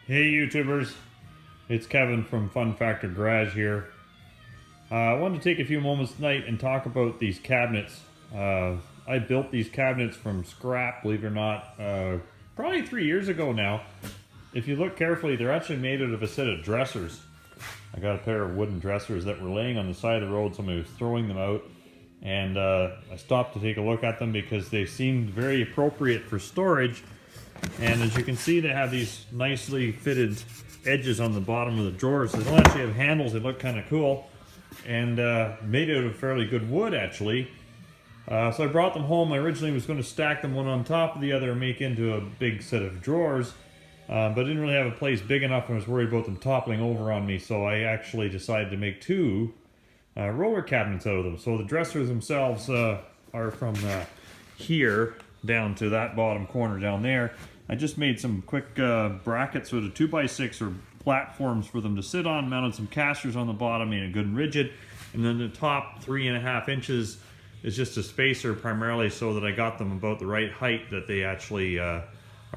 Hey YouTubers, it's Kevin from Fun Factor Garage here. I wanted to take a few moments tonight and talk about these cabinets. I built these cabinets from scrap, believe it or not, probably 3 years ago now. If you look carefully, they're actually made out of a set of dressers. I got a pair of wooden dressers that were laying on the side of the road, somebody was throwing them out. And I stopped to take a look at them because they seemed very appropriate for storage. And as you can see, they have these nicely fitted edges on the bottom of the drawers. They don't actually have handles, they look kind of cool. And made out of fairly good wood, actually. So I brought them home. I originally was going to stack them one on top of the other and make into a big set of drawers. But I didn't really have a place big enough and I was worried about them toppling over on me. So I actually decided to make two roller cabinets out of them. So the dressers themselves are from here down to that bottom corner down there. I just made some quick brackets with a 2x6 or platforms for them to sit on, mounted some casters on the bottom, made it good and rigid, and then the top 3.5 inches is just a spacer primarily so that I got them about the right height that they actually are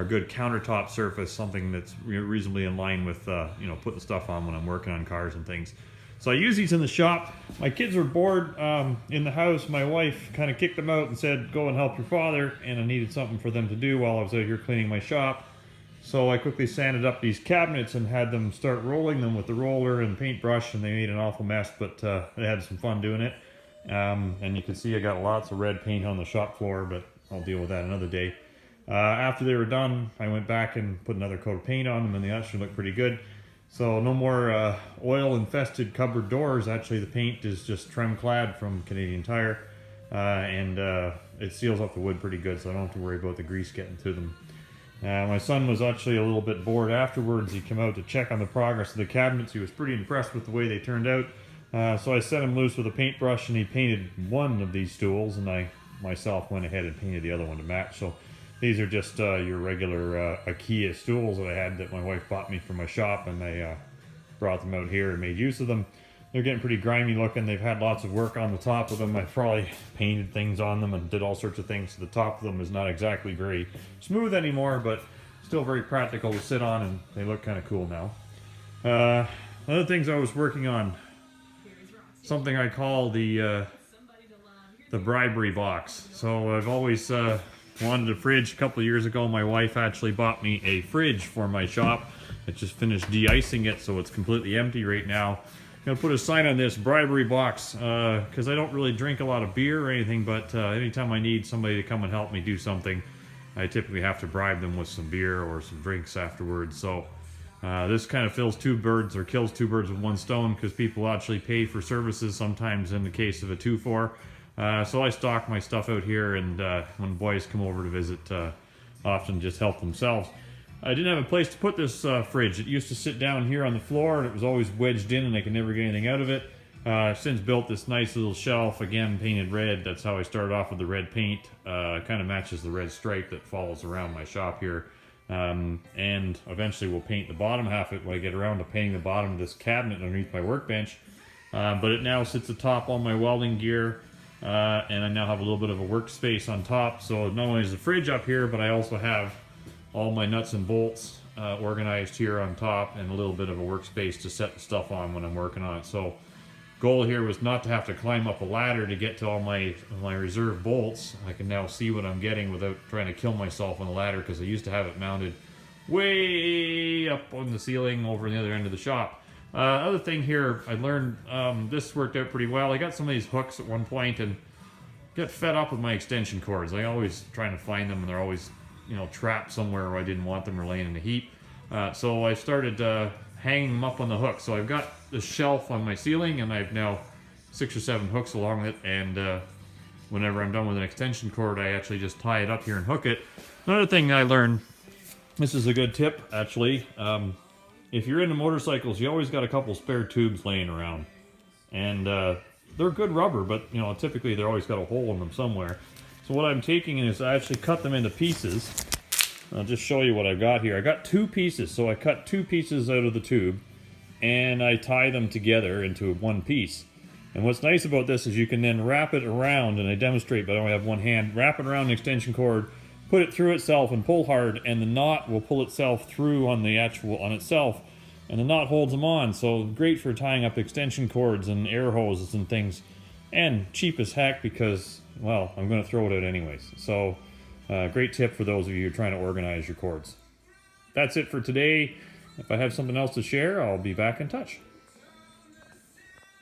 good countertop surface, something that's reasonably in line with you know, putting stuff on when I'm working on cars and things. So I use these in the shop. My kids were bored in the house. My wife kind of kicked them out and said, go and help your father, and I needed something for them to do while I was out here cleaning my shop. So I quickly sanded up these cabinets and had them start rolling them with the roller and paintbrush, and they made an awful mess, but I had some fun doing it. And you can see I got lots of red paint on the shop floor, but I'll deal with that another day. After they were done, I went back and put another coat of paint on them, and they actually look pretty good. So no more oil-infested cupboard doors. Actually, the paint is just Tremclad from Canadian Tire, and it seals up the wood pretty good, so I don't have to worry about the grease getting to them. My son was actually a little bit bored afterwards. He came out to check on the progress of the cabinets. He was pretty impressed with the way they turned out. So I set him loose with a paintbrush, and he painted one of these stools, and I myself went ahead and painted the other one to match. So these are just your regular IKEA stools that I had that my wife bought me for my shop, and I brought them out here and made use of them. They're getting pretty grimy looking. They've had lots of work on the top of them. I probably painted things on them and did all sorts of things. So the top of them is not exactly very smooth anymore, but still very practical to sit on, and they look kind of cool now. Other things I was working on, something I call the bribery box. So I've always wanted a fridge. A couple of years ago, my wife actually bought me a fridge for my shop. I just finished de-icing it, so it's completely empty right now. I'm gonna put a sign on this, bribery box, because I don't really drink a lot of beer or anything, but anytime I need somebody to come and help me do something, I typically have to bribe them with some beer or some drinks afterwards. So this kind of kills two birds with one stone, because people actually pay for services sometimes in the case of a 2-for. So I stock my stuff out here, and when boys come over to visit, often just help themselves. I didn't have a place to put this fridge. It used to sit down here on the floor, and it was always wedged in, and I could never get anything out of it. I've since built this nice little shelf, again painted red. That's how I started off with the red paint. Kind of matches the red stripe that follows around my shop here. And eventually we'll paint the bottom half of it when I get around to painting the bottom of this cabinet underneath my workbench. But it now sits atop all my welding gear. And I now have a little bit of a workspace on top. So not only is the fridge up here, but I also have all my nuts and bolts organized here on top, and a little bit of a workspace to set the stuff on when I'm working on it. So goal here was not to have to climb up a ladder to get to all my reserve bolts. I can now see what I'm getting without trying to kill myself on the ladder, because I used to have it mounted way up on the ceiling over on the other end of the shop. Other thing here, I learned this worked out pretty well. I got some of these hooks at one point and got fed up with my extension cords. I always trying to find them, and they're always, you know, trapped somewhere where I didn't want them, or laying in a heap. So I started hanging them up on the hook. So I've got this shelf on my ceiling, and I've now 6 or 7 hooks along it, and whenever I'm done with an extension cord, I actually just tie it up here and hook it. Another thing I learned, this is a good tip actually, if you're into motorcycles, you always got a couple spare tubes laying around, and they're good rubber, but you know, typically they're always got a hole in them somewhere. So what I'm taking is I actually cut them into pieces. I'll just show you what I've got here. I got 2 pieces, so I cut 2 pieces out of the tube, and I tie them together into one piece. And what's nice about this is you can then wrap it around, and I demonstrate, but I only have one hand, wrap it around an extension cord, put it through itself and pull hard, and the knot will pull itself through on itself, and the knot holds them on. So great for tying up extension cords and air hoses and things, and cheap as heck because, well, I'm going to throw it out anyways. So great tip for those of you trying to organize your cords. That's it for today. If I have something else to share, I'll be back in touch.